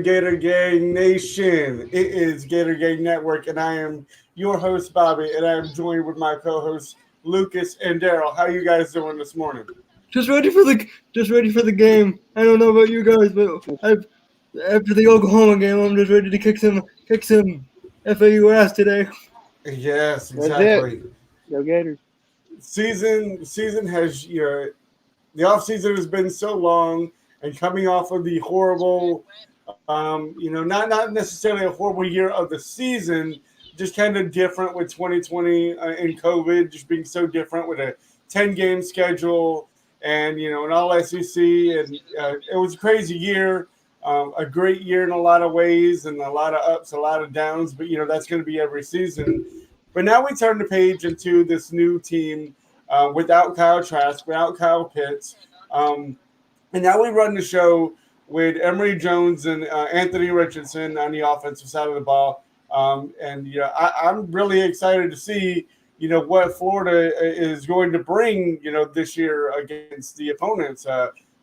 Gator Gang Nation. It is Gator Gang Network, and I am your host, Bobby, and I am joined with my co-hosts, Lucas and Daryl. How you guys doing this morning? Just ready for the game. I don't know about you guys, but after the Oklahoma game, I'm just ready to kick some FAU ass today. Yes, That's it. exactly. Go Gators. Season has the off season has been so long, and coming off of the horrible, not necessarily a horrible year of the season, just kind of different with 2020 and COVID, just being so different with a 10-game schedule and an all SEC, and it was a crazy year. A great year in a lot of ways, and a lot of ups, a lot of downs. But that's going to be every season. But now we turn the page into this new team without Kyle Trask, without Kyle Pitts. And now we run the show with Emory Jones and Anthony Richardson on the offensive side of the ball. I'm really excited to see, what Florida is going to bring, this year against the opponents.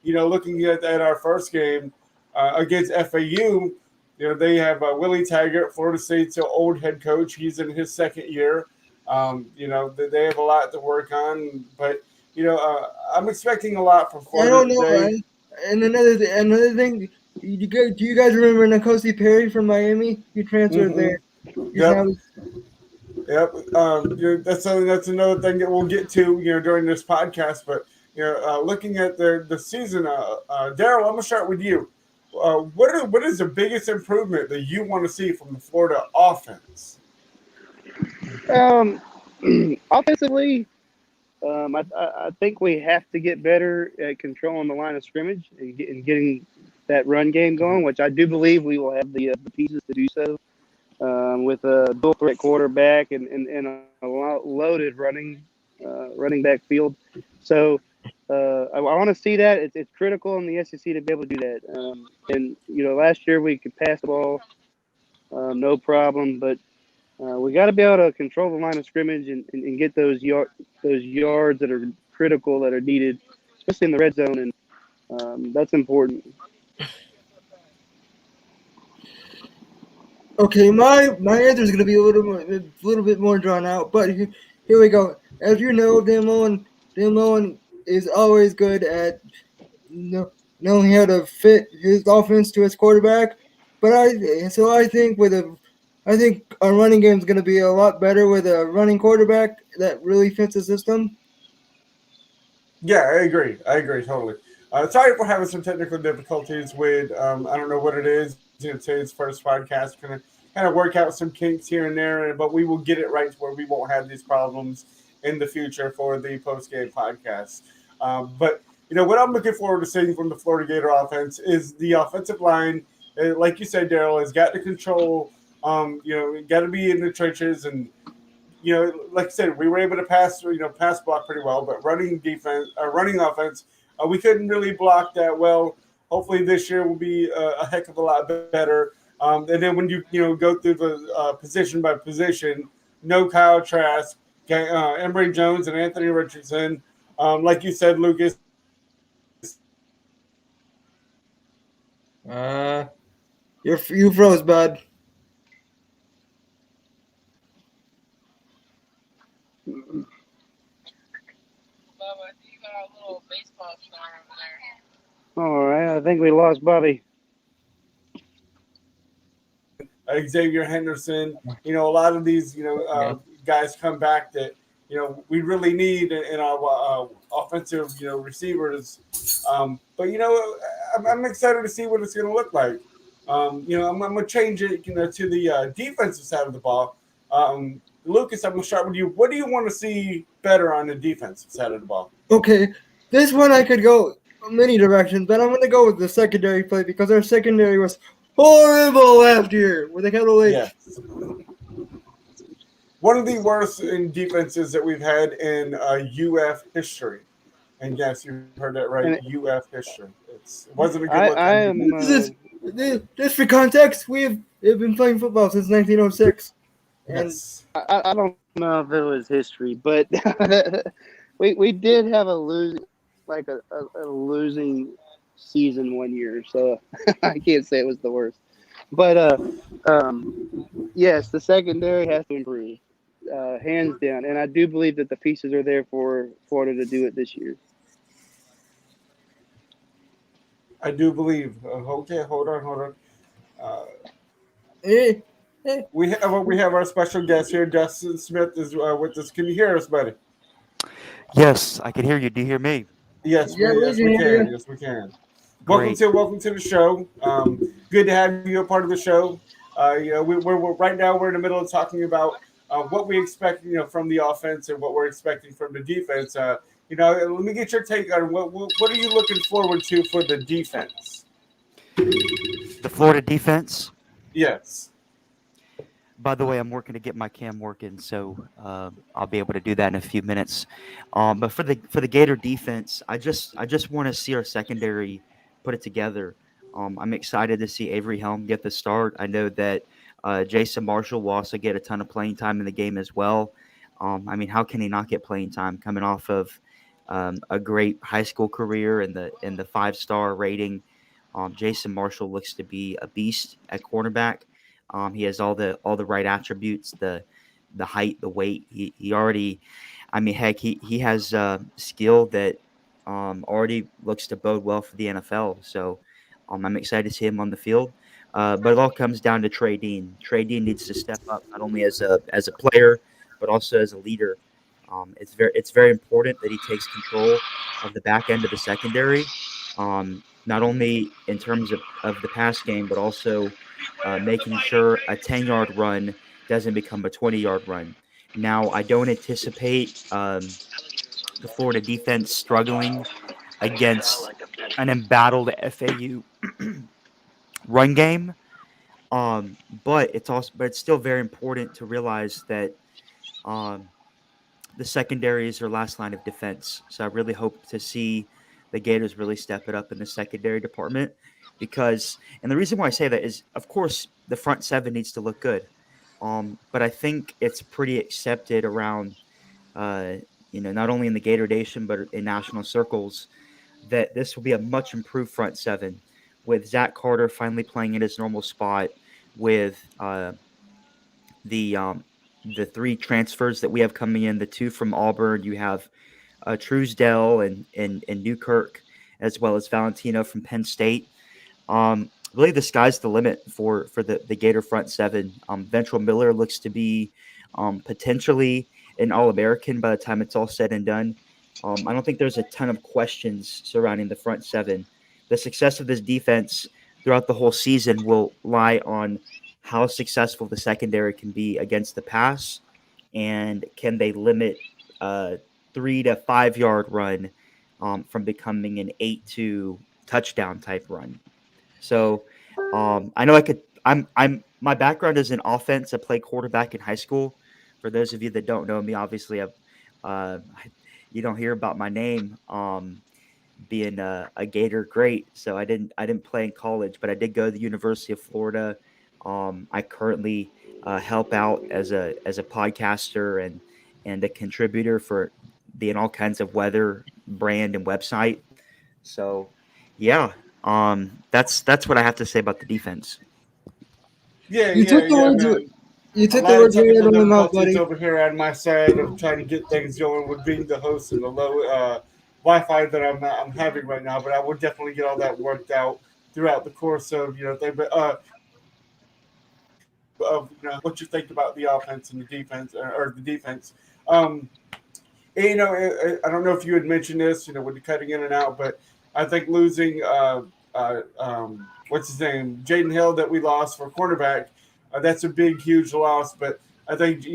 Looking at our first game against FAU, they have Willie Taggart, Florida State's old head coach. He's in his second year. They have a lot to work on, but I'm expecting a lot from I Florida don't know. today. And another thing, do you guys remember N'Kosi Perry from Miami? He transferred Hmm. there. He's Yep, now yep. That's another thing that we'll get to during this podcast. But looking at the season, Daryl, I'm gonna start with you. What is the biggest improvement that you want to see from the Florida offense? Um, Offensively, I think we have to get better at controlling the line of scrimmage and getting that run game going, which I do believe we will have the pieces to do so. With a dual threat quarterback and a loaded running back field. So I want to see that. It's critical in the SEC to be able to do that. And last year we could pass the ball, no problem, but we got to be able to control the line of scrimmage and get those yards that are critical that are needed, especially in the red zone, and that's important. okay. My answer is gonna be a little bit more drawn out, but here we go. As you know, Dan Mullen is always good at knowing how to fit his offense to his quarterback. But I think our running game is going to be a lot better with a running quarterback that really fits the system. Yeah, I agree. I agree totally. Sorry for having some technical difficulties with I don't know what it is. Today's first podcast, kind of work out some kinks here and there, but we will get it right to where we won't have these problems in the future for the post game podcast. But what I'm looking forward to seeing from the Florida Gator offense is the offensive line. Like you said, Daryl, has got to control. Got to be in the trenches and like I said, we were able to pass block pretty well, but running offense, we couldn't really block that well. Hopefully, this year will be a heck of a lot better. And then when you go through the position by position, no Kyle Trask, Emory Jones, and Anthony Richardson. Like you said, Lucas, Uh, you froze, bud. All right, I think we lost Bobby. Xavier Henderson. A lot of these Yeah. guys come back that we really need in our offensive receivers. But I'm excited to see what it's going to look like. I'm going to change it to the defensive side of the ball. Lucas, I'm going to start with you. What do you want to see better on the defensive side of the ball? Okay, this one I could go many directions, but I'm going to go with the secondary play because our secondary was horrible last year with the capital H. Yes. One of the worst in defenses that we've had in UF history. And yes, you heard that right. And UF history. It wasn't a good look I on am. defense. Just for context, we've been playing football since 1906, and Yes. I don't know if it was history, but we did have a losing season one year, so I can't say it was the worst. But yes, the secondary has to improve, hands down, and I do believe that the pieces are there for Florida to do it this year. I do believe. Okay, hold on. Uh, Hey, hey. we have our special guest here. Justin Smith is with us. Can you hear us, buddy? Yes, I can hear you. Do you hear me? Yes, Yeah, we we yes can we hear can. you. Yes, we can. Welcome Great. to welcome to the show. Good to have you a part of the show. We're right now we're in the middle of talking about what we expect from the offense and what we're expecting from the defense. Let me get your take on what are you looking forward to for the defense? The Florida defense. Yes. By the way, I'm working to get my cam working, so I'll be able to do that in a few minutes. But for the Gator defense, I just want to see our secondary put it together. I'm excited to see Avery Helm get the start. I know that Jason Marshall will also get a ton of playing time in the game as well. I mean, how can he not get playing time coming off of a great high school career and the 5-star rating? Jason Marshall looks to be a beast at cornerback. He has all the right attributes, the height, the weight. He already, I mean, heck, he has skill that already looks to bode well for the NFL. So I'm excited to see him on the field. But it all comes down to Trey Dean. Trey Dean needs to step up not only as a player but also as a leader. It's very important that he takes control of the back end of the secondary, not only in terms of the pass game, but also making sure a 10-yard run doesn't become a 20-yard run. Now, I don't anticipate the Florida defense struggling against an embattled FAU run game. But it's still very important to realize that um, the secondary is their last line of defense. So I really hope to see the Gators really step it up in the secondary department and the reason why I say that is, of course, the front seven needs to look good. But I think it's pretty accepted around, uh, not only in the Gator Nation but in national circles that this will be a much improved front seven with Zach Carter finally playing in his normal spot, with the um, the three transfers that we have coming in, the two from Auburn. You have Truesdell and Newkirk, as well as Valentino from Penn State. I believe the sky's the limit for the Gator front seven. Ventrell Miller looks to be potentially an All American by the time it's all said and done. I don't think there's a ton of questions surrounding the front seven. The success of this defense throughout the whole season will lie on how successful the secondary can be against the pass, and can they limit a 3 to 5 yard run from becoming an 8 to touchdown type run. So I know I could. I'm my background is in offense. I played quarterback in high school. For those of you that don't know me, obviously, uh, you don't hear about my name being a Gator great. So I didn't play in college, but I did go to the University of Florida. I currently help out as a podcaster and a contributor for the In All Kinds of Weather brand and website. So yeah, that's what I have to say about the defense. Yeah, You yeah, took the yeah, words. man. You A took the lot of words right technical out of my mouth, difficulties buddy. over here on my side of trying to get things going with being the host and the low Wi-Fi that I'm having right now. But I will definitely get all that worked out throughout the course of what you think about the offense and the defense or the defense. Um, and, I don't know if you had mentioned this, with the cutting in and out, but I think losing what's his name, Jaden Hill, that we lost for cornerback, that's a big, huge loss. But I think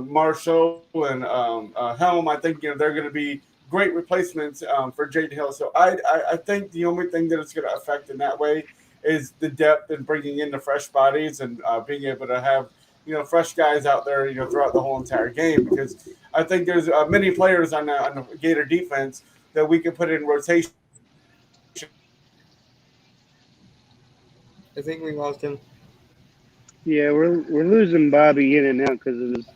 Marshall and Helm, I think they're going to be great replacements for Jaden Hill. So I think the only thing that it's going to affect in that way is the depth and bringing in the fresh bodies and being able to have fresh guys out there throughout the whole entire game, because I think there's many players on the Gator defense that we could put in rotation. I think we lost him. Yeah, we're losing Bobby in and out because of his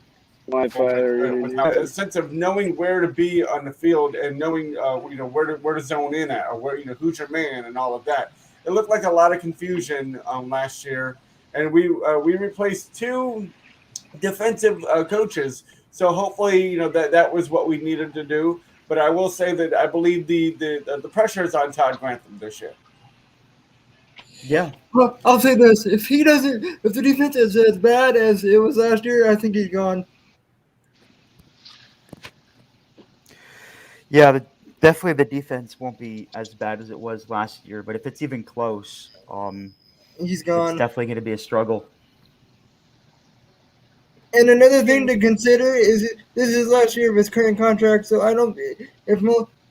Wi-Fi or internet. a sense of knowing where to be on the field and knowing where to zone in at, or where who's your man and all of that. It looked like a lot of confusion last year, and we replaced two defensive coaches. So hopefully, that was what we needed to do. But I will say that I believe the pressure is on Todd Grantham this year. Yeah. Well, I'll say this: if the defense is as bad as it was last year, I think he's gone. Yeah, definitely the defense won't be as bad as it was last year, but if it's even close, He's it's gone. definitely going to be a struggle. And another thing to consider is this is last year of his current contract, so I don't.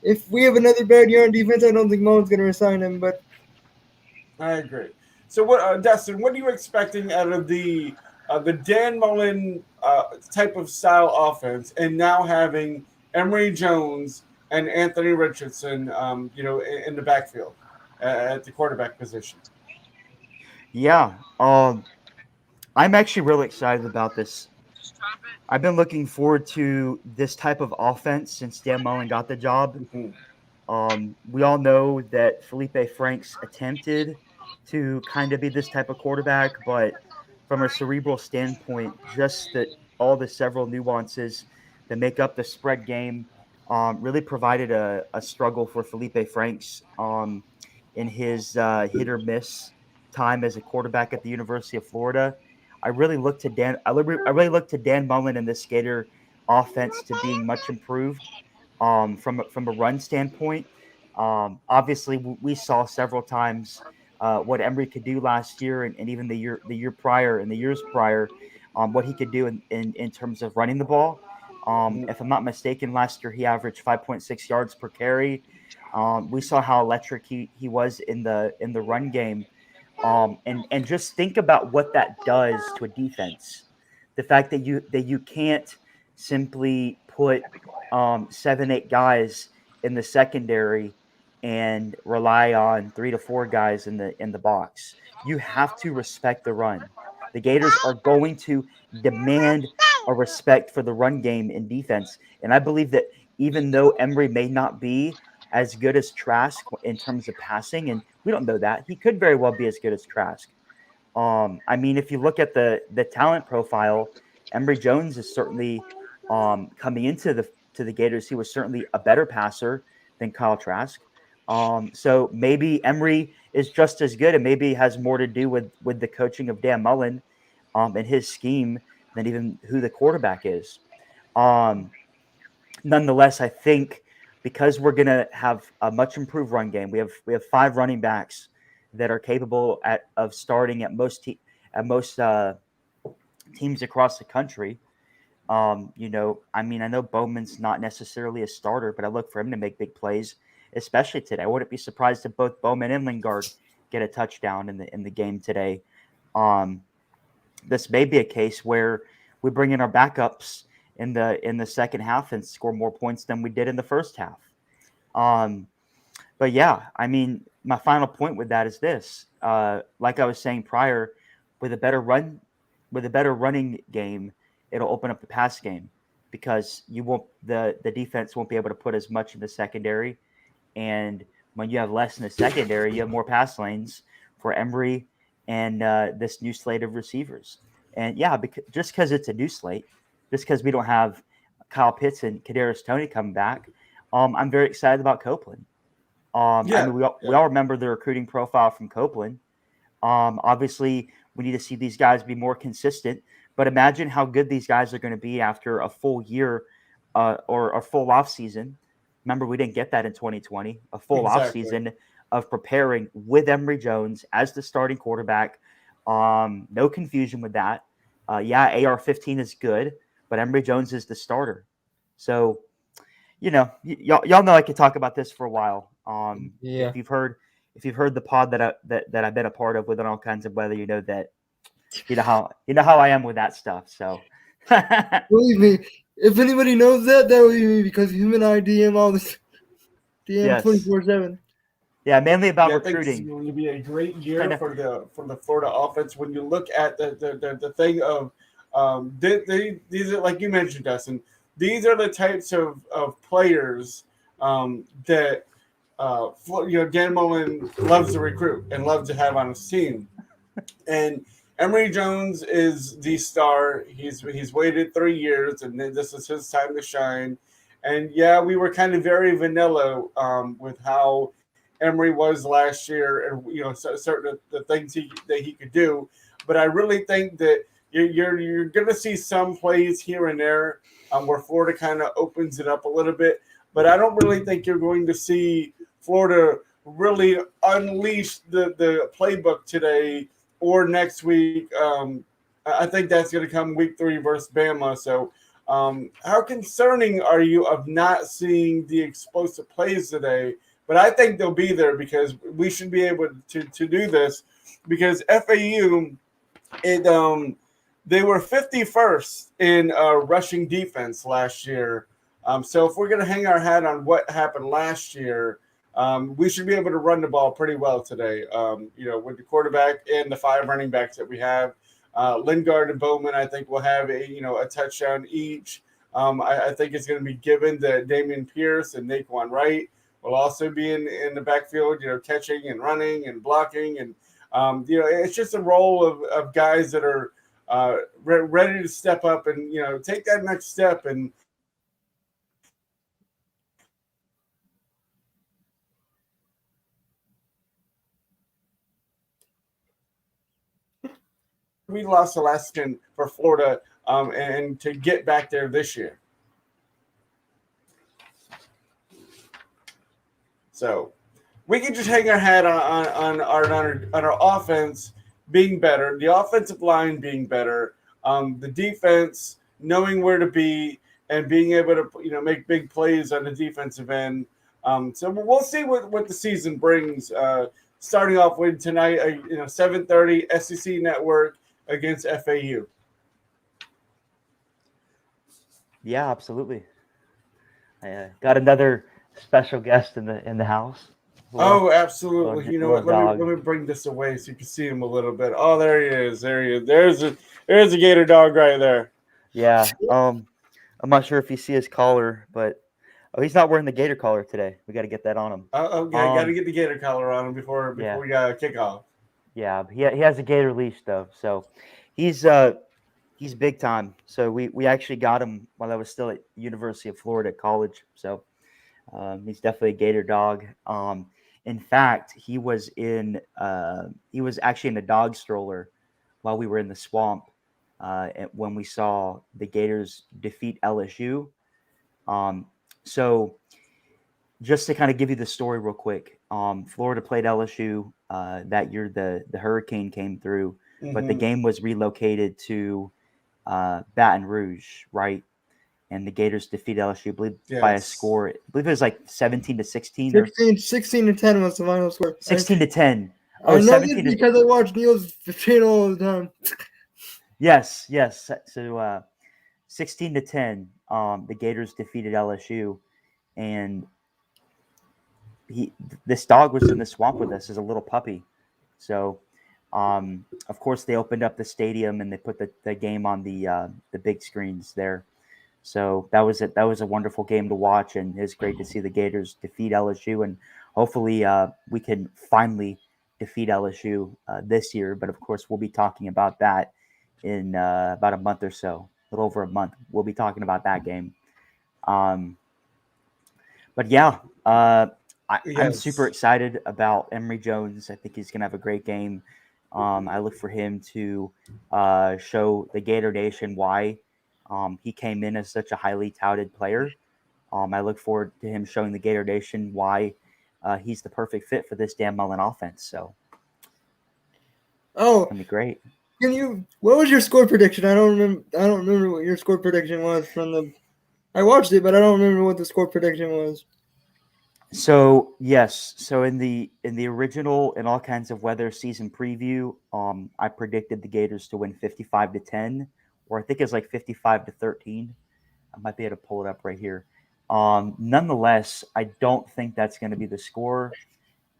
If we have another bad year on defense, I don't think Mullen's going to resign him. But I agree. So, Dustin? What are you expecting out of the Dan Mullen type of style offense, and now having Emory Jones and Anthony Richardson, in the backfield at the quarterback position? Yeah, I'm actually really excited about this. I've been looking forward to this type of offense since Dan Mullen got the job. Mhm. We all know that Felipe Franks attempted to kind of be this type of quarterback, but from a cerebral standpoint, just that all the several nuances that make up the spread game really provided a struggle for Felipe Franks in his hit or miss time as a quarterback at the University of Florida. I really look to Dan. I really look to Dan Mullen and the Skater offense to being much improved from a run standpoint. Obviously, we saw several times what Emery could do last year, and even the year prior and the years prior, what he could do in terms of running the ball. Mhm. If I'm not mistaken, last year he averaged 5.6 yards per carry. We saw how electric he was in the run game. And just think about what that does to a defense. The fact that you can't simply put 7, 8 guys in the secondary and rely on 3 to 4 guys in the box. You have to respect the run. The Gators are going to demand a respect for the run game in defense, and I believe that even though Emery may not be as good as Trask in terms of passing, and we don't know that he could very well be as good as Trask. I mean, if you look at the talent profile, Emory Jones is certainly coming into the Gators. He was certainly a better passer than Kyle Trask. So maybe Emory is just as good, and maybe has more to do with the coaching of Dan Mullen and his scheme than even who the quarterback is. Um, Nonetheless, I think because we're going to have a much improved run game, we have 5 running backs that are capable of starting at most teams across the country. I mean, I know Bowman's not necessarily a starter, but I look for him to make big plays, especially today. I wouldn't be surprised if both Bowman and Lingard get a touchdown in the game today. Um, this may be a case where we bring in our backups in the second half and score more points than we did in the first half. Um, but yeah, I mean, my final point with that is this: like I was saying prior, with a better running game, it'll open up the pass game because the defense won't be able to put as much in the secondary, and when you have less in the secondary, you have more pass lanes for Embry and this new slate of receivers. And yeah, just because it's a new slate, just because we don't have Kyle Pitts and Kadarius Toney coming back, I'm very excited about Copeland. I Yeah, mean, we yeah, all remember the recruiting profile from Copeland. Obviously, we need to see these guys be more consistent. But imagine how good these guys are going to be after a full year or a full off season. Remember, we didn't get that in 2020. A full off exactly. season of preparing with Emory Jones as the starting quarterback. No confusion with that. Yeah, AR-15 is good, but Emory Jones is the starter. So y'all know I could talk about this for a while. yeah, If you've heard the pod that I've been a part of within all kinds of weather, you know that you know how I am with that stuff. So believe me, if anybody knows that, that would be me because him and I DM all this, DM yes, 24/7. yeah, mainly about Yeah, I think this is recruiting. going to be a great Trying year to for the Florida offense. When you look at the thing of these are, like you mentioned, Dustin. These are the types of players that Dan Mullen loves to recruit and loves to have on his team. And Emory Jones is the star. He's waited 3 years, and this is his time to shine. And yeah, we were kind of very vanilla with how Emory was last year, and certain the things that he could do. But I really think that you're going to see some plays here and there where Florida kind of opens it up a little bit. But I don't really think you're going to see Florida really unleash the playbook today or next week. I think that's going to come week 3 versus Bama. So, how concerning are you of not seeing the explosive plays today? But I think they'll be there because we should be able to do this because FAU, they were 51st in rushing defense last year. So if we're going to hang our hat on what happened last year, we should be able to run the ball pretty well today. With the quarterback and the 5 running backs that we have, Lingard and Bowman, I think will have a touchdown each. I think it's going to be given to Damian Pierce and Naquan Wright. Will also be in the backfield, catching and running and blocking, and it's just a role of guys that are ready to step up and take that next step and we lost the last game for Florida, and to get back there this year. So we can just hang our hat on our offense being better, the offensive line being better, the defense knowing where to be and being able to make big plays on the defensive end. So we'll see what the season brings. Starting off with tonight, 7:30 SEC Network against FAU. Yeah, absolutely. I got another special guest in the house. Oh, absolutely. little You know what? dog. Let me bring this away so you can see him a little bit. Oh, there he is. There he is. There's a gator dog right there. Yeah. I'm not sure if you see his collar, but he's not wearing the gator collar today. We got to get that on him. Okay, got to get the gator collar on him before we kick off. Yeah, he has a gator leash though, so he's big time. So we actually got him while I was still at University of Florida College. So he's definitely a gator dog. In fact, he was actually in a dog stroller while we were in the swamp when we saw the Gators defeat LSU. So just to kind of give you the story real quick, Florida played LSU that year. The hurricane came through, but the game was relocated to Baton Rouge, right? And the Gators defeated LSU, I believe, by a score. I believe it was like 17-16. 16 to 10 was the final score. 16-10. I know 17 this because I watch Neil's channel all the time. Yes. So 16-10, the Gators defeated LSU, and this dog was in the swamp with us as a little puppy. So, of course, they opened up the stadium and they put the game on the big screens there. So that was a wonderful game to watch, and it's great to see the Gators defeat LSU, and hopefully we can finally defeat LSU this year. But of course, we'll be talking about that in about a month or so, a little over a month. We'll be talking about that game. But yeah, I'm super excited about Emory Jones. I think he's going to have a great game. I look for him to show the Gator Nation why he came in as such a highly touted player. I look forward to him showing the Gator Nation why he's the perfect fit for this Dan Mullen offense. So, it's gonna be great. What was your score prediction? I don't remember what your score prediction was I watched it, but I don't remember what the score prediction was. So yes, so in the original and all kinds of weather season preview, I predicted the Gators to win 55-10, or I think it's like 55-13. I might be able to pull it up right here. Nonetheless, I don't think that's going to be the score.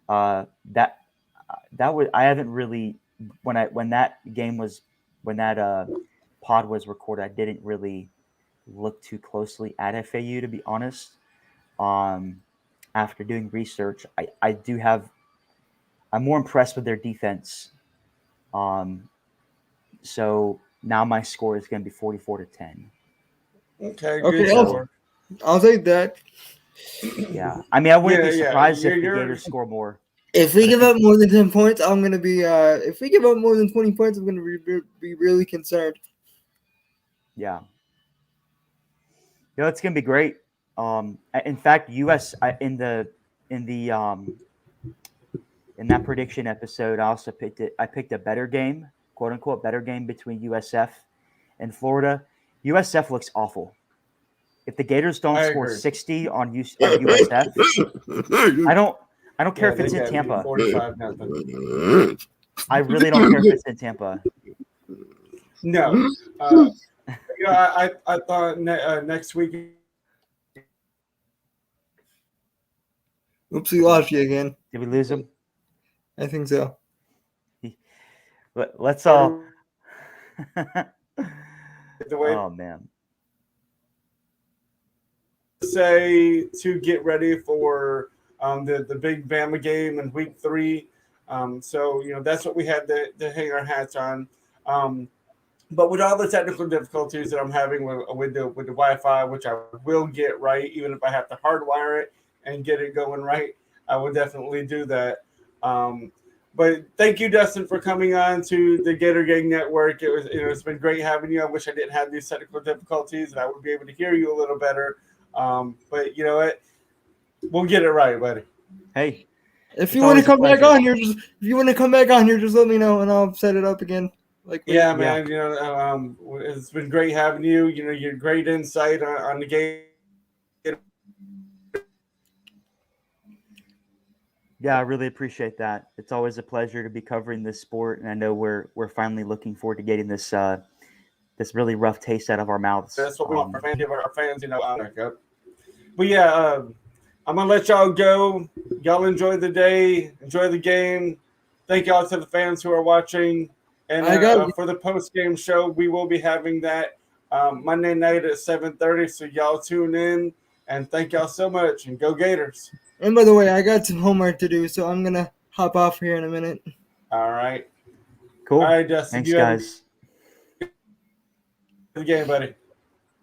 That was I haven't really when that pod was recorded, I didn't really look too closely at FAU, to be honest. After doing research, I'm more impressed with their defense. So now my score is going to be 44-10. Okay, Okay, good score. I'll take that. Yeah, I mean, I wouldn't be Yeah, surprised if the you're- Gators score more. If we But I give think- up more than 10 points, I'm gonna be. If we give up more than 20 points, I'm gonna be really concerned. Yeah, it's going to be great. In fact, US in that prediction episode, I also picked it. I picked a better game, quote unquote, better game between USF and Florida. USF looks awful. If the Gators don't I score agree. 60 on USF, I don't care if it's in Tampa. 45-0. I really don't care if it's in Tampa. No. I thought next week. Oops, we lost you again. Did we lose them? I think so. Let's all. The way Oh man. say to get ready for the big Bama game in week 3. So that's what we had to hang our hats on. But with all the technical difficulties that I'm having with the Wi-Fi, which I will get right, even if I have to hardwire it and get it going right, I will definitely do that. But thank you, Dustin, for coming on to the Gator Gang Network. It's been great having you. I wish I didn't have these technical difficulties and I would be able to hear you a little better. But you know what? We'll get it right, buddy. Hey, If It's you want to always a come back pleasure. on here, just let me know and I'll set it up again. Yeah, man. It's been great having you. Your great insight on the game. yeah, I really appreciate that. It's always a pleasure to be covering this sport, and I know we're finally looking forward to getting this this really rough taste out of our mouths. That's what we want for fans. Give our fans, But yeah, I'm gonna let y'all go. Y'all enjoy the day, enjoy the game. Thank y'all to the fans who are watching. And for the post game show, we will be having that Monday night at 7:30. So y'all tune in and thank y'all so much. And go Gators! And by the way, I got some homework to do, so I'm gonna hop off here in a minute. All right, Cool. all right, Dustin. Thanks, guys. The game, buddy.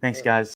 Thanks, guys.